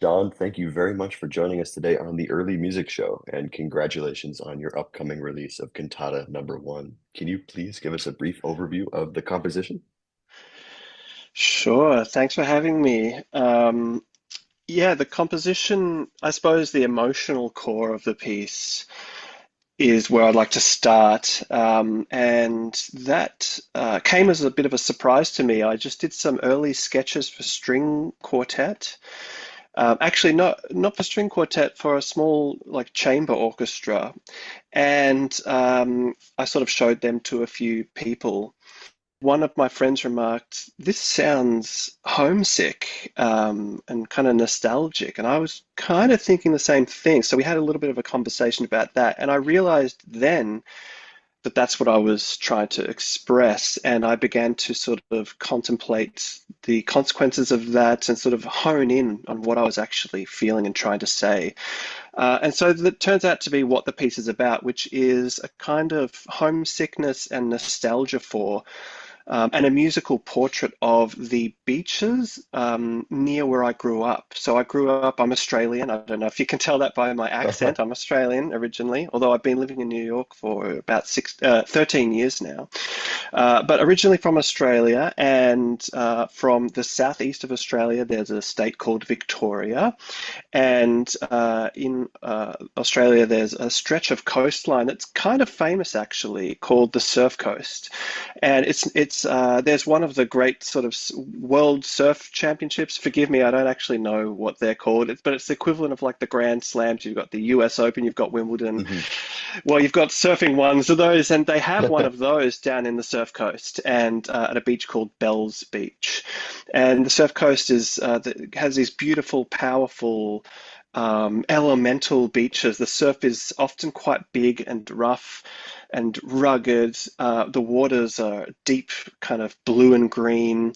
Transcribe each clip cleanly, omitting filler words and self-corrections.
Don, thank you very much for joining us today on the Early Music Show, and congratulations on your upcoming release of Cantata No. 1. Can you please give us a brief overview of the composition? Sure, thanks for having me. Yeah, the composition, I suppose the emotional core of the piece is where I'd like to start. And that came as a bit of a surprise to me. I just did some early sketches for string quartet. Actually, not for string quartet, for a small like chamber orchestra. And I sort of showed them to a few people. One of my friends remarked, "This sounds homesick and kind of nostalgic." And I was kind of thinking the same thing. So we had a little bit of a conversation about that. And I realized then that that's what I was trying to express. And I began to sort of contemplate the consequences of that and sort of hone in on what I was actually feeling and trying to say. And so that turns out to be what the piece is about, which is a kind of homesickness and nostalgia for and a musical portrait of the beaches near where I grew up. So I grew up, I'm Australian. I don't know if you can tell that by my accent. I'm Australian originally, although I've been living in New York for about 13 years now. But originally from Australia and from the southeast of Australia, there's a state called Victoria. And in Australia, there's a stretch of coastline that's kind of famous actually called the Surf Coast. And it's there's one of the great sort of world surf championships. Forgive me, I don't actually know what they're called, but it's the equivalent of like the Grand Slams. You've got the US Open, you've got Wimbledon. Mhm. Well, you've got surfing ones of those, and they have one of those down in the Surf Coast and at a beach called Bells Beach. And the Surf Coast has these beautiful, powerful elemental beaches. The surf is often quite big and rough and rugged. The waters are deep, kind of blue and green.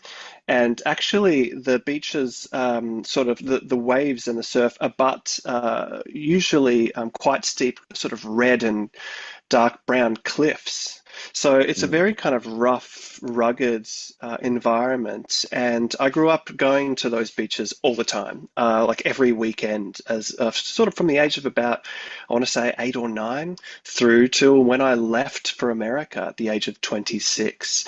And actually, the beaches, sort of the waves and the surf abut usually quite steep, sort of red and dark brown cliffs. So it's a Mm. very kind of rough, rugged environment. And I grew up going to those beaches all the time, like every weekend, as sort of from the age of about, I want to say 8 or 9, through till when I left for America at the age of 26.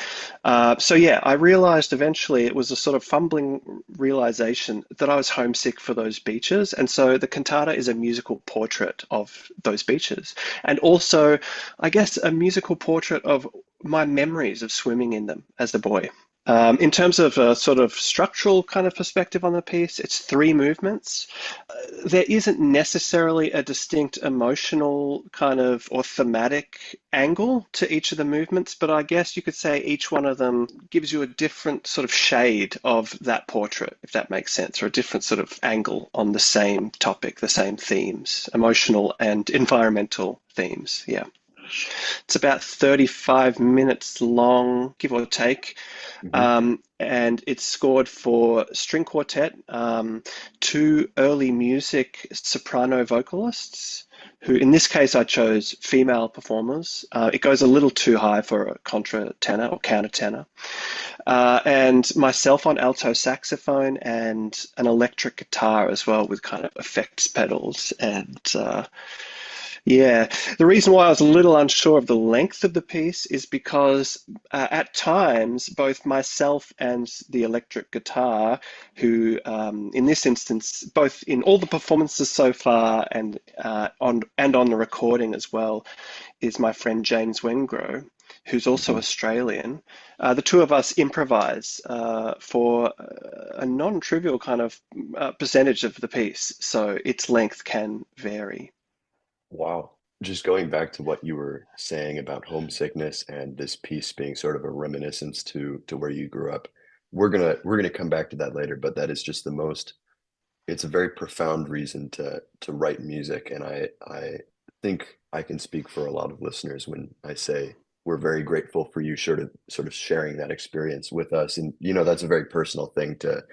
So yeah, I realized eventually it was a sort of fumbling realization that I was homesick for those beaches. And so the cantata is a musical portrait of those beaches. And also, I guess, a musical portrait of my memories of swimming in them as a boy. In terms of a sort of structural kind of perspective on the piece, it's three movements. There isn't necessarily a distinct emotional kind of or thematic angle to each of the movements, but I guess you could say each one of them gives you a different sort of shade of that portrait, if that makes sense, or a different sort of angle on the same topic, the same themes, emotional and environmental themes. Yeah. It's about 35 minutes long, give or take. Mhm. And it's scored for string quartet, two early music soprano vocalists, who in this case I chose female performers. It goes a little too high for a contra tenor or countertenor. And myself on alto saxophone and an electric guitar as well with kind of effects pedals and yeah, the reason why I was a little unsure of the length of the piece is because at times both myself and the electric guitar, who in this instance, both in all the performances so far and on the recording as well, is my friend James Wengro, who's also Mhm. Australian. The two of us improvise for a non-trivial kind of percentage of the piece, so its length can vary. Wow. Just going back to what you were saying about homesickness and this piece being sort of a reminiscence to where you grew up. We're gonna come back to that later, but that is just the most it's a very profound reason to write music. And I think I can speak for a lot of listeners when I say we're very grateful for you sort of sharing that experience with us. And that's a very personal thing to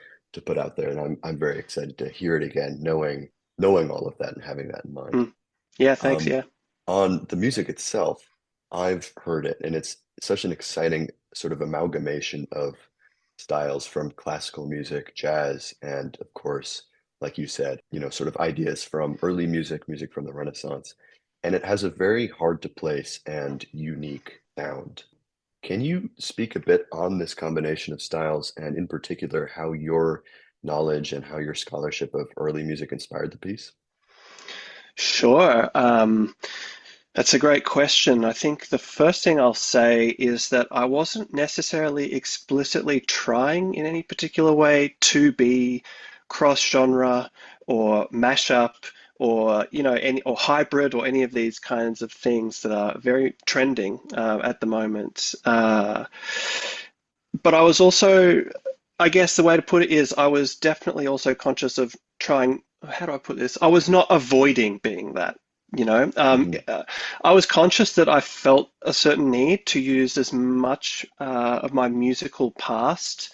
put out there. And I'm very excited to hear it again, knowing all of that and having that in mind. Mm. Yeah, thanks. Um, Yeah. on the music itself, I've heard it, and it's such an exciting sort of amalgamation of styles from classical music, jazz, and of course, like you said, sort of ideas from early music, music from the Renaissance, and it has a very hard to place and unique sound. Can you speak a bit on this combination of styles and in particular how your knowledge and how your scholarship of early music inspired the piece? Sure. That's a great question. I think the first thing I'll say is that I wasn't necessarily explicitly trying in any particular way to be cross-genre or mashup or any or hybrid or any of these kinds of things that are very trending at the moment. But I was also, I guess the way to put it is, I was definitely also conscious of trying. How do I put this? I was not avoiding being that. You know, Hmm. I was conscious that I felt a certain need to use as much of my musical past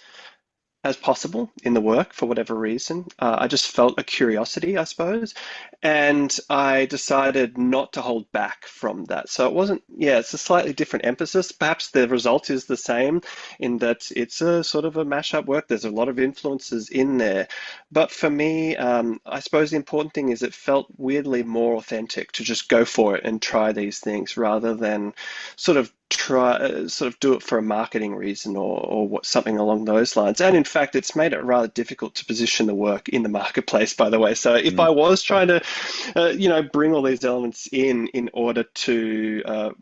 as possible in the work for whatever reason. I just felt a curiosity, I suppose, and I decided not to hold back from that. So it wasn't, yeah, it's a slightly different emphasis. Perhaps the result is the same in that it's a sort of a mashup work. There's a lot of influences in there. But for me, I suppose the important thing is it felt weirdly more authentic to just go for it and try these things rather than sort of sort of do it for a marketing reason or what, something along those lines. And in fact, it's made it rather difficult to position the work in the marketplace, by the way. So if I was trying to, bring all these elements in order to,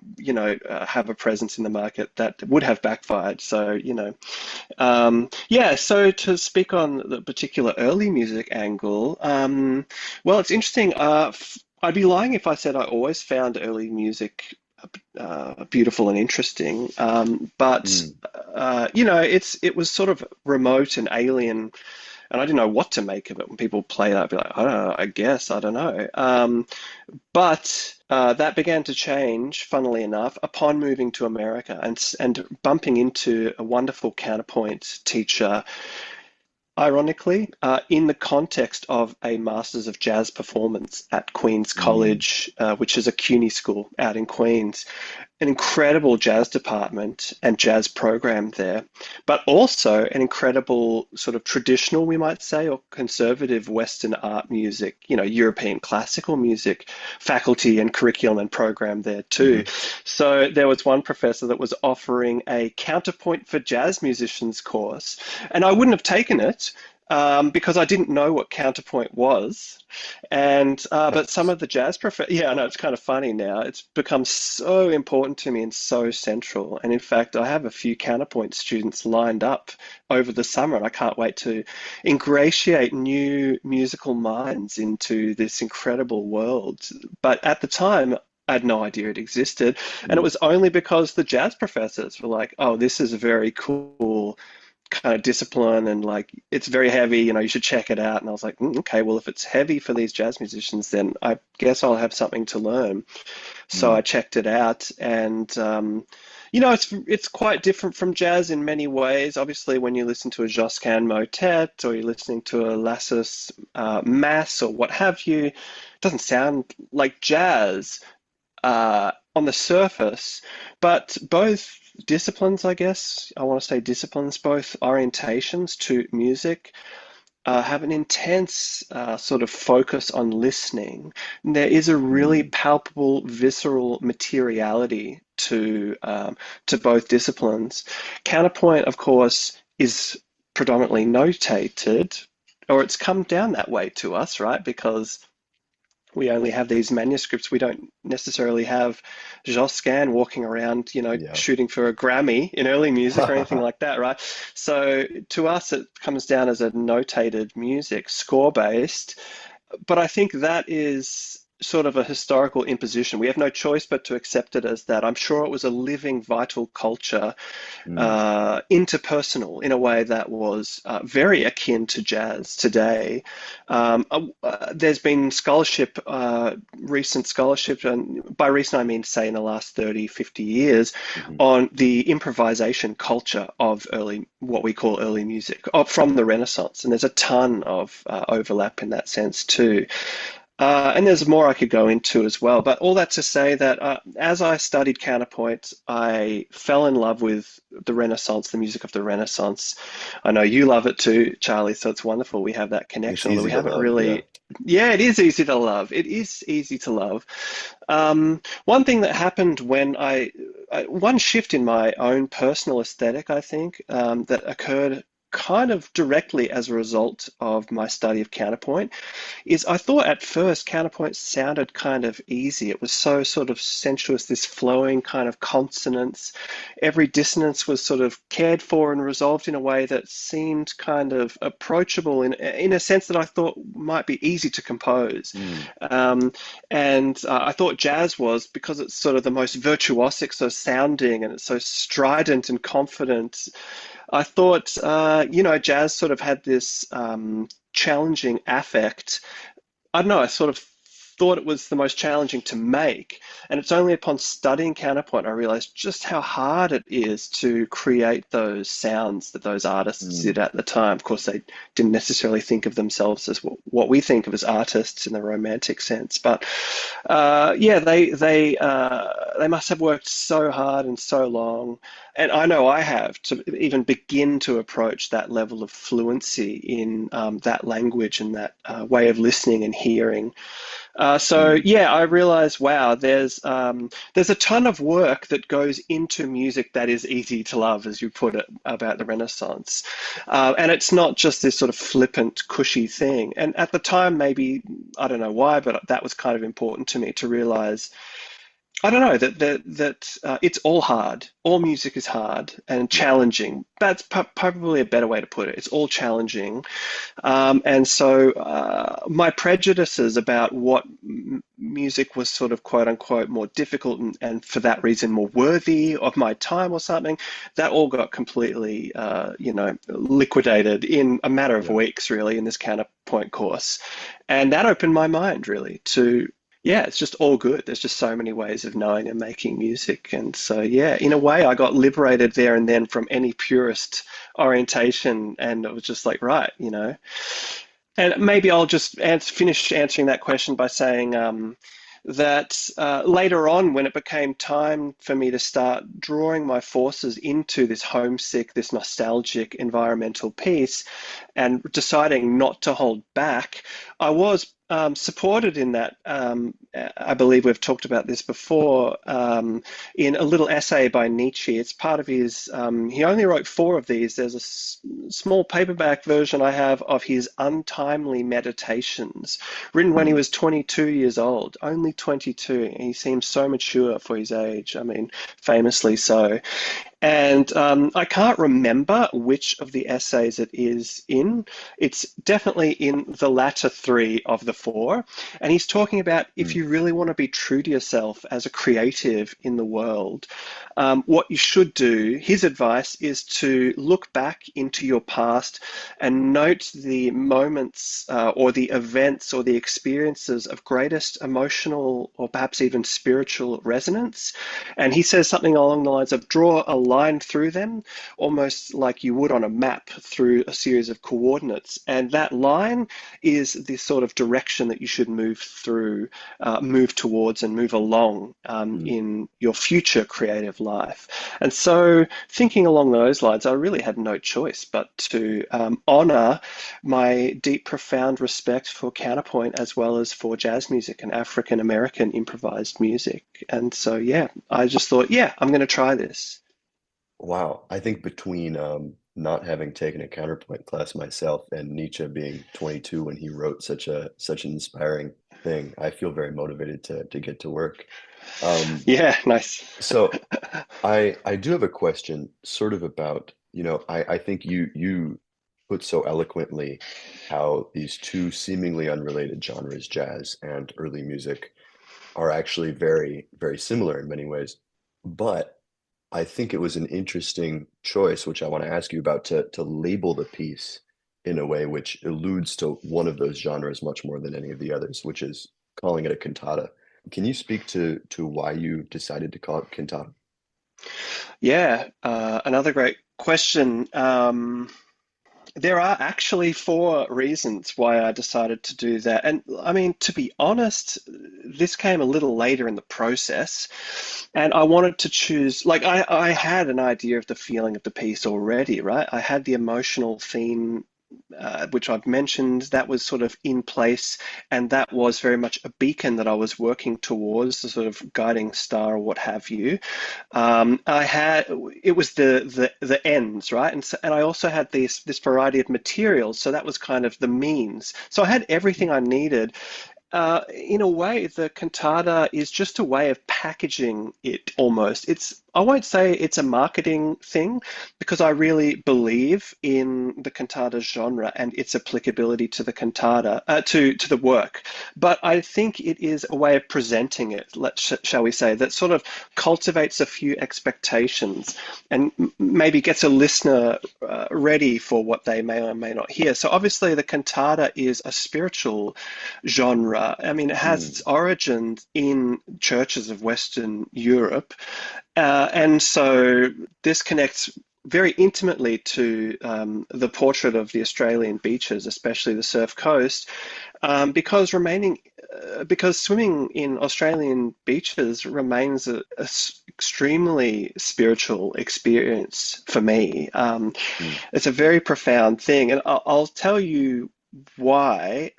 have a presence in the market, that would have backfired. So, yeah. So to speak on the particular early music angle, well, it's interesting. I'd be lying if I said I always found early music beautiful and interesting. But Mm. it was sort of remote and alien, and I didn't know what to make of it when people play that. I'd be like, I don't know, I guess, I don't know. But that began to change, funnily enough, upon moving to America and bumping into a wonderful counterpoint teacher. Ironically, in the context of a Masters of Jazz performance at Queen's Mm. College, which is a CUNY school out in Queens, an incredible jazz department and jazz program there, but also an incredible sort of traditional, we might say, or conservative Western art music, European classical music faculty and curriculum and program there too. Hmm. So there was one professor that was offering a counterpoint for jazz musicians course, and I wouldn't have taken it because I didn't know what counterpoint was. And but some of the jazz professors, yeah, I know it's kind of funny now. It's become so important to me and so central. And in fact, I have a few counterpoint students lined up over the summer, and I can't wait to ingratiate new musical minds into this incredible world. But at the time, I had no idea it existed. And it Mm. was only because the jazz professors were like, oh, this is a very cool kind of discipline and like it's very heavy, you should check it out. And I was like, okay, well, if it's heavy for these jazz musicians, then I guess I'll have something to learn. So I Mm. checked it out, and it's quite different from jazz in many ways. Obviously, when you listen to a Josquin motet or you're listening to a Lassus mass or what have you, it doesn't sound like jazz on the surface, but both disciplines, I guess, I want to say disciplines, both orientations to music have an intense sort of focus on listening. And there is a really Mm. palpable, visceral materiality to both disciplines. Counterpoint, of course, is predominantly notated, or it's come down that way to us, right? Because we only have these manuscripts. We don't necessarily have Josquin walking around, Yeah. shooting for a Grammy in early music or anything like that, right? So to us, it comes down as a notated music, score based. But I think that is sort of a historical imposition. We have no choice but to accept it as that. I'm sure it was a living, vital culture, Mm. interpersonal in a way that was very akin to jazz today. There's been scholarship, recent scholarship, and by recent I mean, say, in the last 30, 50 years, Hmm. on the improvisation culture of what we call early music from the Renaissance. And there's a ton of overlap in that sense too. And there's more I could go into as well. But all that to say that as I studied counterpoint, I fell in love with the Renaissance, the music of the Renaissance. I know you love it too, Charlie, so it's wonderful we have that It's connection, although we easy to haven't love, yeah. really. Yeah, it is easy to love. It is easy to love. One thing that happened when one shift in my own personal aesthetic, I think, that occurred kind of directly as a result of my study of counterpoint is I thought at first counterpoint sounded kind of easy. It was so sort of sensuous, this flowing kind of consonance. Every dissonance was sort of cared for and resolved in a way that seemed kind of approachable in a sense that I thought might be easy to compose. Mm, Um, and I thought jazz was because it's sort of the most virtuosic so sounding and it's so strident and confident. I thought, jazz sort of had this challenging affect. I don't know, I sort of thought it was the most challenging to make. And it's only upon studying counterpoint I realized just how hard it is to create those sounds that those artists mm, did at the time. Of course, they didn't necessarily think of themselves as what we think of as artists in the romantic sense. But yeah, they must have worked so hard and so long. And I know I have to even begin to approach that level of fluency in that language and that way of listening and hearing. So mm. yeah, I realized, wow, there's a ton of work that goes into music that is easy to love, as you put it, about the Renaissance, and it's not just this sort of flippant, cushy thing. And at the time, maybe I don't know why, but that was kind of important to me to realize I don't know that it's all hard. All music is hard and Yeah. challenging. That's probably a better way to put it. It's all challenging, and so my prejudices about what music was sort of quote unquote more difficult and for that reason more worthy of my time or something, that all got completely, liquidated in a matter of Yeah. weeks, really, in this counterpoint course, and that opened my mind really to yeah, it's just all good. There's just so many ways of knowing and making music. And so, yeah, in a way, I got liberated there and then from any purist orientation. And it was just like, right, you know. And maybe I'll just finish answering that question by saying that later on, when it became time for me to start drawing my forces into this homesick, this nostalgic environmental piece, and deciding not to hold back, I was supported in that. I believe we've talked about this before in a little essay by Nietzsche. It's part of his, he only wrote four of these. There's a small paperback version I have of his Untimely Meditations, written when he Mm, was 22 years old, only 22. He seems so mature for his age. I mean, famously so. And I can't remember which of the essays it is in. It's definitely in the latter three of the four. And he's talking about if mm, you really want to be true to yourself as a creative in the world, what you should do, his advice is to look back into your past and note the moments or the events or the experiences of greatest emotional or perhaps even spiritual resonance. And he says something along the lines of draw a line through them, almost like you would on a map through a series of coordinates. And that line is the sort of direction that you should move through, move towards, and move along mm. in your future creative life. And so, thinking along those lines, I really had no choice but to honor my deep, profound respect for counterpoint as well as for jazz music and African American improvised music. And so, yeah, I just thought, yeah, I'm going to try this. Wow. I think between not having taken a counterpoint class myself and Nietzsche being 22 when he wrote such an inspiring thing, I feel very motivated to get to work. Um, Yeah, nice. so I do have a question sort of about, I think you put so eloquently how these two seemingly unrelated genres, jazz and early music, are actually very, very similar in many ways. But I think it was an interesting choice, which I want to ask you about, to label the piece in a way which alludes to one of those genres much more than any of the others, which is calling it a cantata. Can you speak to why you decided to call it cantata? Yeah, another great question. There are actually four reasons why I decided to do that. And I mean, to be honest, this came a little later in the process. And I wanted to choose, like, I had an idea of the feeling of the piece already, right? I had the emotional theme, which I've mentioned, that was sort of in place, and that was very much a beacon that I was working towards, the sort of guiding star or what have you. I had it was the ends, right? And I also had this variety of materials, so that was kind of the means. So I had everything I needed. In a way, the cantata is just a way of packaging it almost. I won't say it's a marketing thing because I really believe in the cantata genre and its applicability to the cantata, to the work. But I think it is a way of presenting it, shall we say, that sort of cultivates a few expectations and maybe gets a listener ready for what they may or may not hear. So obviously, the cantata is a spiritual genre. I mean, it has its Mm, origins in churches of Western Europe. And so this connects very intimately to the portrait of the Australian beaches, especially the Surf Coast, because swimming in Australian beaches remains a extremely spiritual experience for me. mm, It's a very profound thing, and I'll tell you why.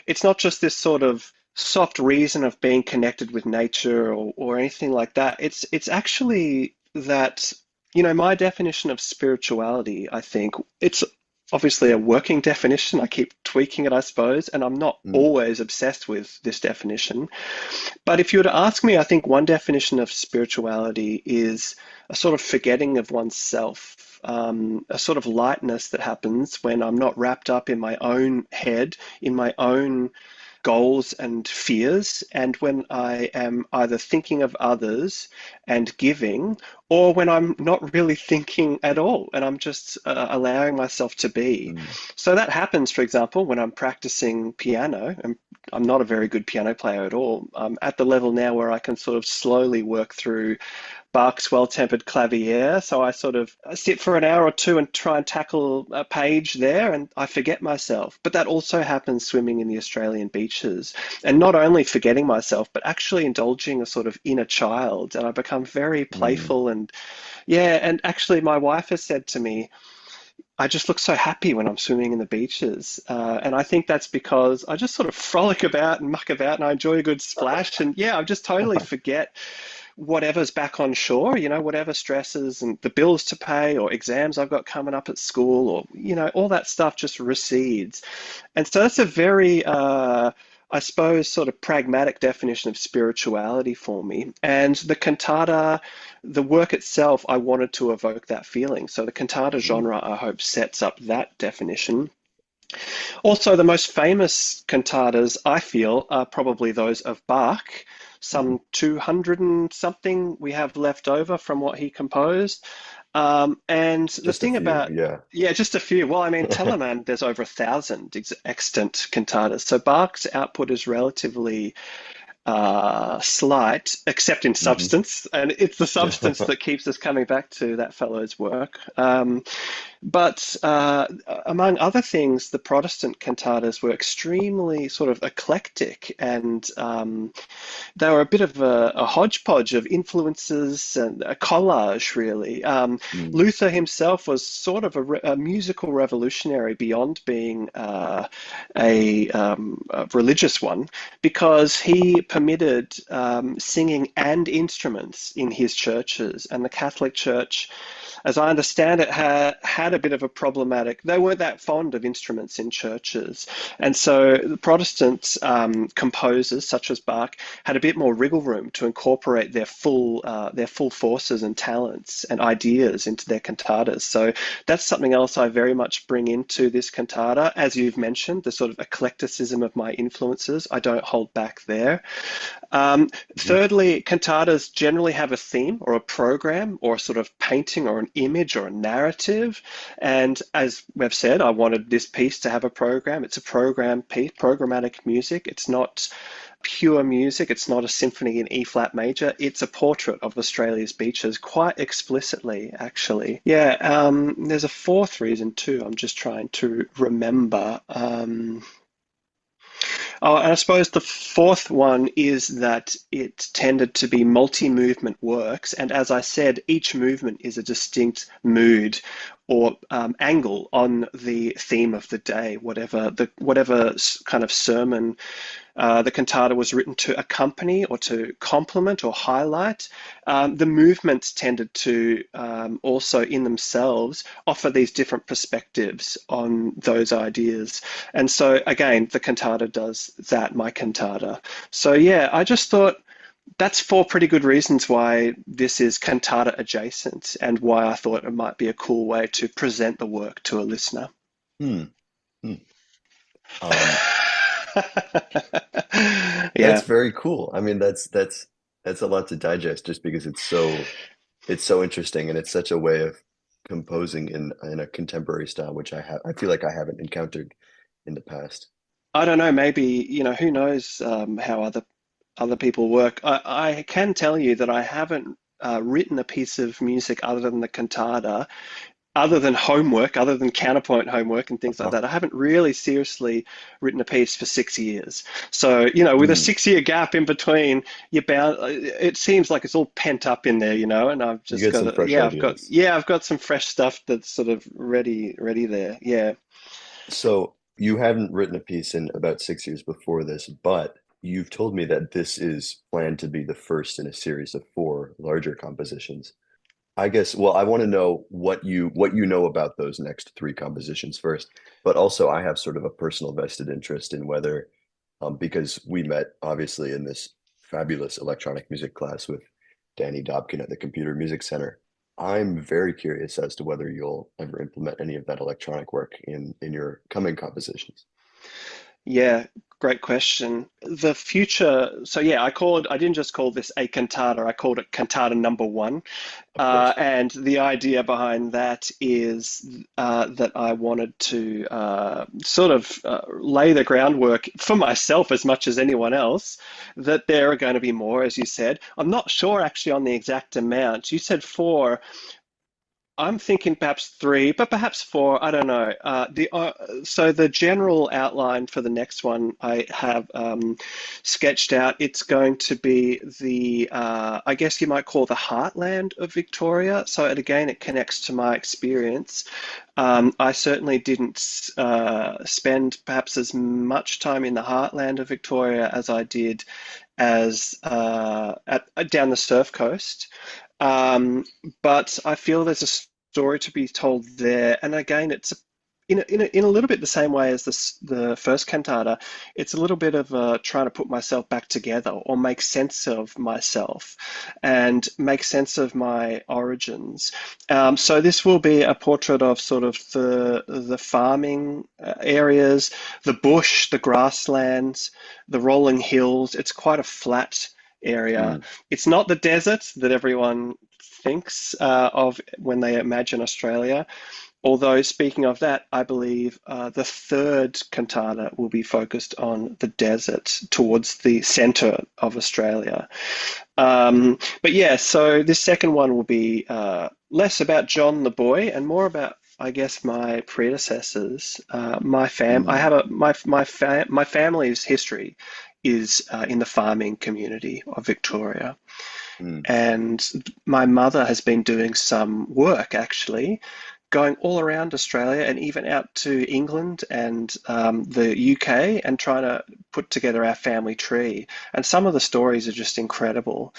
It's not just this sort of soft reason of being connected with nature or anything like that. It's actually that, my definition of spirituality, I think, it's obviously a working definition. I keep tweaking it, I suppose, and I'm not mm, always obsessed with this definition. But if you were to ask me, I think one definition of spirituality is a sort of forgetting of oneself, a sort of lightness that happens when I'm not wrapped up in my own head, in my own goals and fears, and when I am either thinking of others and giving, or when I'm not really thinking at all and I'm just allowing myself to be. mm, So that happens, for example, when I'm practicing piano, and I'm not a very good piano player at all. I'm at the level now where I can sort of slowly work through Bach's Well-Tempered Clavier. So I sort of sit for an hour or two and try and tackle a page there, and I forget myself. But that also happens swimming in the Australian beaches. And not only forgetting myself, but actually indulging a sort of inner child. And I become very mm, playful. And yeah, and actually, my wife has said to me, I just look so happy when I'm swimming in the beaches. And I think that's because I just sort of frolic about and muck about and I enjoy a good splash. And yeah, I just totally forget whatever's back on shore, whatever stresses and the bills to pay or exams I've got coming up at school or, all that stuff just recedes. And so that's a very, I suppose, sort of pragmatic definition of spirituality for me. And the cantata, the work itself, I wanted to evoke that feeling. So the cantata mm, genre, I hope, sets up that definition. Also, the most famous cantatas, I feel, are probably those of Bach. mhm. Some 200 and something we have left over from what he composed. And the Just a thing few, about, yeah. yeah, just a few. Well, I mean, Telemann, there's over 1,000 extant cantatas. So Bach's output is relatively slight, except in Hmm. substance, and it's the substance Yeah. that keeps us coming back to that fellow's work. But among other things, the Protestant cantatas were extremely sort of eclectic, and they were a bit of a hodgepodge of influences and a collage, really. Mm, Luther himself was sort of a musical revolutionary beyond being a religious one, because he permitted singing and instruments in his churches, and the Catholic Church, as I understand it, had a bit of a problematic. They weren't that fond of instruments in churches, and so the Protestant composers, such as Bach, had a bit more wriggle room to incorporate their full forces and talents and ideas into their cantatas. So that's something else I very much bring into this cantata, as you've mentioned, the sort of eclecticism of my influences. I don't hold back there. Hmm. Thirdly, cantatas generally have a theme or a program or a sort of painting or an image or a narrative. And as we've said, I wanted this piece to have a program. It's a program piece, programmatic music. It's not pure music. It's not a symphony in E flat major. It's a portrait of Australia's beaches, quite explicitly, actually. Yeah, there's a fourth reason too. I'm just trying to remember. Oh, and I suppose the fourth one is that it tended to be multi-movement works, and as I said, each movement is a distinct mood or angle on the theme of the day, whatever kind of sermon the cantata was written to accompany or to complement or highlight. The movements tended to also, in themselves, offer these different perspectives on those ideas. And so, again, the cantata does that, my cantata. So, yeah, I just thought that's four pretty good reasons why this is cantata adjacent and why I thought it might be a cool way to present the work to a listener. Hmm. Hmm. Um, that's Yeah. very cool. I mean, that's a lot to digest just because it's so interesting and it's such a way of composing in a contemporary style, which I feel like I haven't encountered in the past. I don't know, maybe, who knows how other people work. I can tell you that I haven't written a piece of music other than the cantata, other than homework, other than counterpoint homework and things like Uh-huh. that. I haven't really seriously written a piece for 6 years. So, with a Hmm. 6 year gap in between, you're bound, it seems like it's all pent up in there, and I've You just get got some to, fresh ideas. I've got some fresh stuff that's sort of ready there. Yeah. So you haven't written a piece in about 6 years before this, but you've told me that this is planned to be the first in a series of four larger compositions. I guess, well, I want to know what you know about those next three compositions first, but also I have sort of a personal vested interest in whether, because we met obviously in this fabulous electronic music class with Danny Dobkin at the Computer Music Center. I'm very curious as to whether you'll ever implement any of that electronic work in your coming compositions. Yeah, great question. The future, so yeah, I didn't just call this a cantata, I called it cantata number one. Of course. And the idea behind that is that I wanted to sort of lay the groundwork for myself as much as anyone else, that there are going to be more, as you said. I'm not sure actually on the exact amount. You said four. I'm thinking perhaps three, but perhaps four. I don't know. So the general outline for the next one I have sketched out. It's going to be I guess you might call the heartland of Victoria. So again, it connects to my experience. I certainly didn't spend perhaps as much time in the heartland of Victoria as I did as down the surf coast. Um, but I feel there's a story to be told there. And again, it's in a little bit the same way as the first cantata. It's a little bit of trying to put myself back together or make sense of myself and make sense of my origins. So this will be a portrait of sort of the farming areas, the bush, the grasslands, the rolling hills. It's quite a flat area. Mm, It's not the desert that everyone thinks of when they imagine Australia. Although, speaking of that, I believe the third cantata will be focused on the desert towards the centre of Australia. But yeah, so this second one will be less about John the boy and more about, I guess, my predecessors. I mm, have my family's history is in the farming community of Victoria. mm, And my mother has been doing some work actually, going all around Australia and even out to England and the UK and trying to put together our family tree. And some of the stories are just incredible.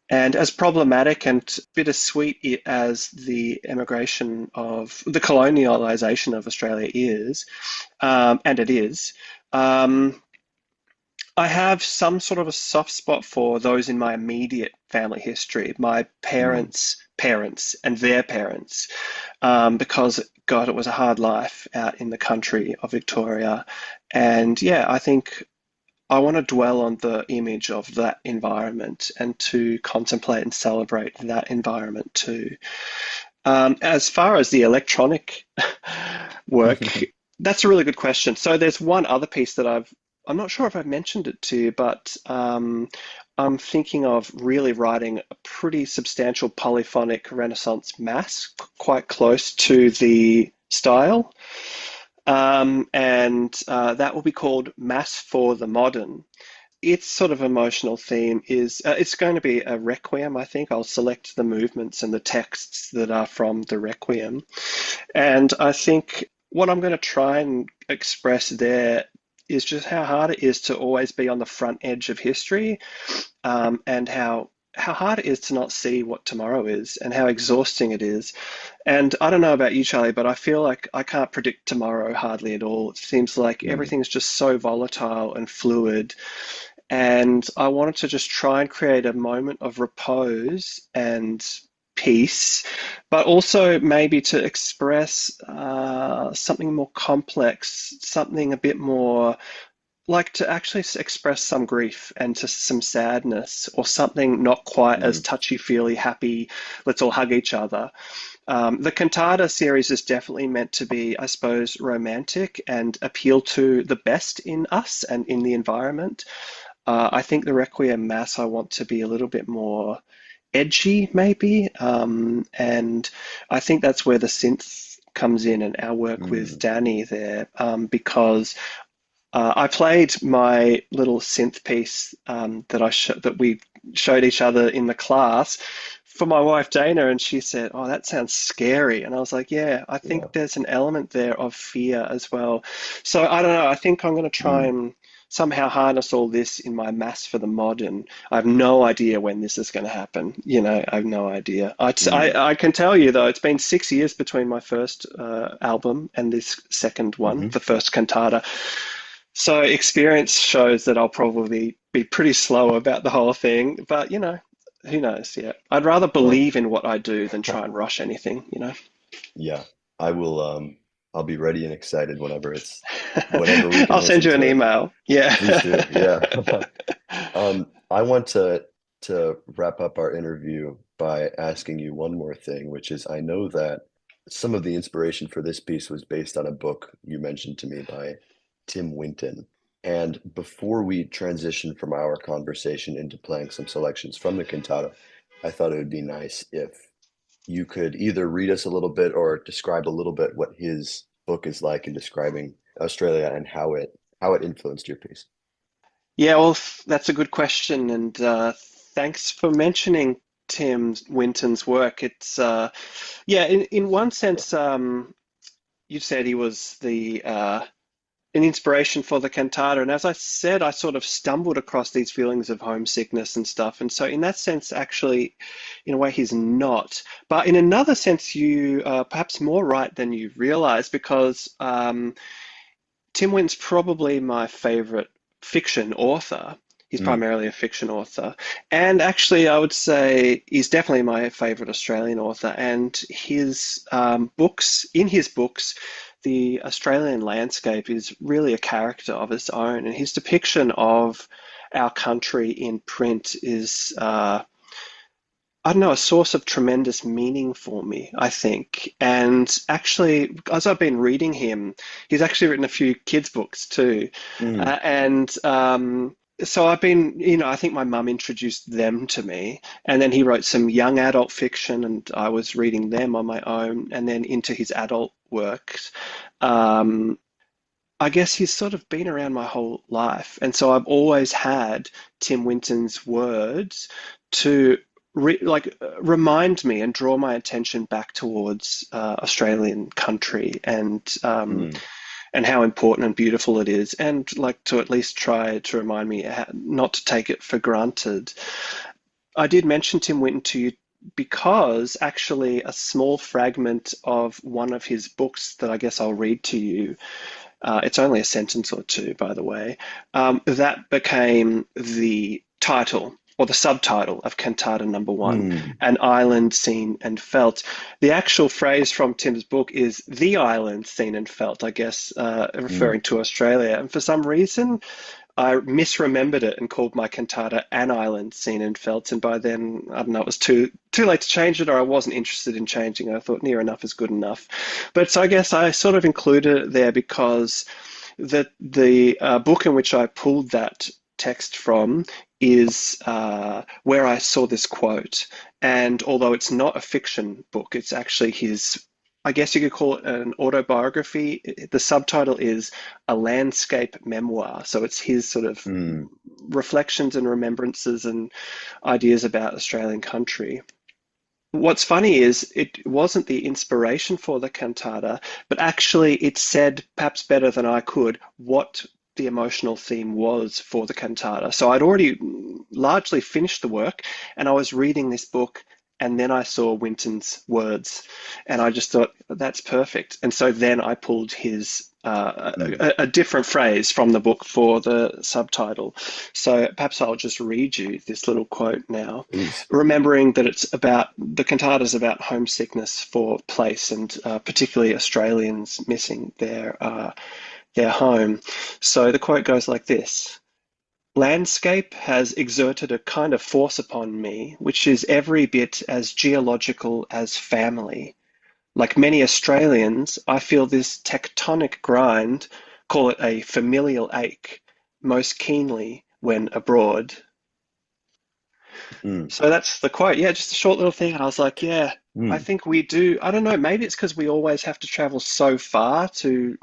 And as problematic and bittersweet as the immigration of the colonialisation of Australia is, and it is, um, I have some sort of a soft spot for those in my immediate family history, my mm. parents' parents and their parents, because God, it was a hard life out in the country of Victoria. And yeah, I think I want to dwell on the image of that environment and to contemplate and celebrate that environment too. As far as the electronic work, that's a really good question. So there's one other piece that I'm not sure if I've mentioned it to you, but I'm thinking of really writing a pretty substantial polyphonic Renaissance mass, quite close to the style. And that will be called Mass for the Modern. Its sort of emotional theme is it's going to be a requiem, I think. I'll select the movements and the texts that are from the requiem. And I think what I'm going to try and express there is just how hard it is to always be on the front edge of history, and how hard it is to not see what tomorrow is and how exhausting it is. And I don't know about you, Charlie, but I feel like I can't predict tomorrow hardly at all. It seems like Mm, everything's just so volatile and fluid. And I wanted to just try and create a moment of repose and peace, but also maybe to express something more complex, something a bit more like to actually express some grief and to some sadness or something not quite as mm, touchy-feely, happy, let's all hug each other. The Cantata series is definitely meant to be, I suppose, romantic and appeal to the best in us and in the environment. I think the Requiem Mass I want to be a little bit more edgy, maybe. And I think that's where the synth comes in and our work with mm. Danny there, because I played my little synth piece that we showed each other in the class for my wife Dana, and she said, "Oh, that sounds scary." And I was like, "Yeah, I Yeah. think there's an element there of fear as well." So I don't know. I think I'm going to try Mm, and somehow harness all this in my Mass for the Modern. I have no idea when this is going to happen. I have no idea. mm, I can tell you though, it's been 6 years between my first album and this second one, hmm. the first cantata. So experience shows that I'll probably be pretty slow about the whole thing, but who knows? Yeah, I'd rather Well, believe in what I do than try and rush anything. yeah, I will. I'll be ready and excited whenever we can I'll send listen you an to it. email. Yeah. Please do. Yeah. I want to wrap up our interview by asking you one more thing, which is I know that some of the inspiration for this piece was based on a book you mentioned to me by Tim Winton. And before we transition from our conversation into playing some selections from the cantata, I thought it would be nice if you could either read us a little bit or describe a little bit what his book is like in describing Australia and how it influenced your piece. Yeah, well, that's a good question, and thanks for mentioning Tim Winton's work. Yeah, in one sense, you said he was the an inspiration for the cantata. And as I said, I sort of stumbled across these feelings of homesickness and stuff. And so, in that sense, actually, in a way, he's not. But in another sense, you are perhaps more right than you realize because Tim Win's probably my favorite fiction author. He's Mm, primarily a fiction author. And actually, I would say he's definitely my favorite Australian author. And in his books, the Australian landscape is really a character of its own. And his depiction of our country in print is, I don't know, a source of tremendous meaning for me, I think. And actually, as I've been reading him, he's actually written a few kids' books too. mm, And so I've been, I think my mum introduced them to me. And then he wrote some young adult fiction, and I was reading them on my own, and then into his adult works. Um, I guess he's sort of been around my whole life. And so I've always had Tim Winton's words to remind me and draw my attention back towards Australian country mm, and how important and beautiful it is, and like to at least try to remind me not to take it for granted. I did mention Tim Winton to you because actually a small fragment of one of his books that I guess I'll read to you, it's only a sentence or two, by the way, that became the title. or the subtitle of Cantata No. 1, Mm, An Island Seen and Felt. The actual phrase from Tim's book is the island seen and felt, I guess, mm, referring to Australia. And for some reason, I misremembered it and called my cantata An Island Seen and Felt. And by then, I don't know, it was too late to change it, or I wasn't interested in changing it. I thought near enough is good enough. But so I guess I sort of included it there because the book in which I pulled that text from is where I saw this quote. And although it's not a fiction book, it's actually his, I guess you could call it an autobiography. The subtitle is A Landscape Memoir. So it's his sort of mm, reflections and remembrances and ideas about Australian country. What's funny is it wasn't the inspiration for the cantata, but actually it said, perhaps better than I could, what the emotional theme was for the cantata. So I'd already largely finished the work and I was reading this book and then I saw Winton's words and I just thought, that's perfect. And so then I pulled his mm. a different phrase from the book for the subtitle. So perhaps I'll just read you this little quote now, Please. remembering that it's about the cantata is about homesickness for place and particularly Australians missing their home. So the quote goes like this. Landscape has exerted a kind of force upon me, which is every bit as geological as family. Like many Australians, I feel this tectonic grind, call it a familial ache, most keenly when abroad. Mm, So that's the quote. Yeah, just a short little thing. And I was like, yeah, I mm, think we do. I don't know, maybe it's because we always have to travel so far to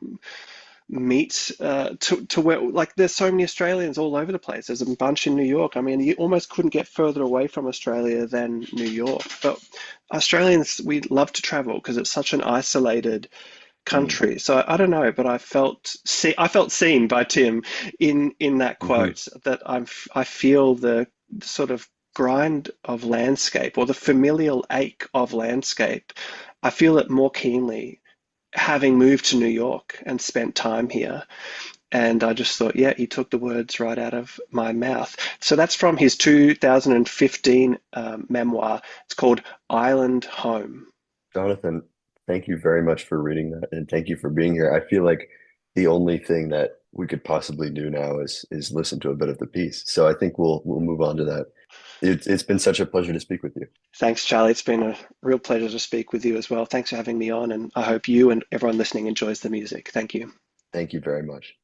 meet to where like there's so many Australians all over the place. There's a bunch in New York. I mean, you almost couldn't get further away from Australia than New York. But Australians, we love to travel because it's such an isolated mm, country. So I don't know, but I felt seen by Tim in that mhm, quote that I feel the sort of grind of landscape or the familial ache of landscape. I feel it more keenly having moved to New York and spent time here. And I just thought, yeah, he took the words right out of my mouth. So that's from his 2015 memoir. It's called Island Home. Jonathan, thank you very much for reading that and thank you for being here. I feel like the only thing that we could possibly do now is listen to a bit of the piece. So I think we'll move on to that. It's been such a pleasure to speak with you. Thanks, Charlie. It's been a real pleasure to speak with you as well. Thanks for having me on, and I hope you and everyone listening enjoys the music. Thank you. Thank you very much.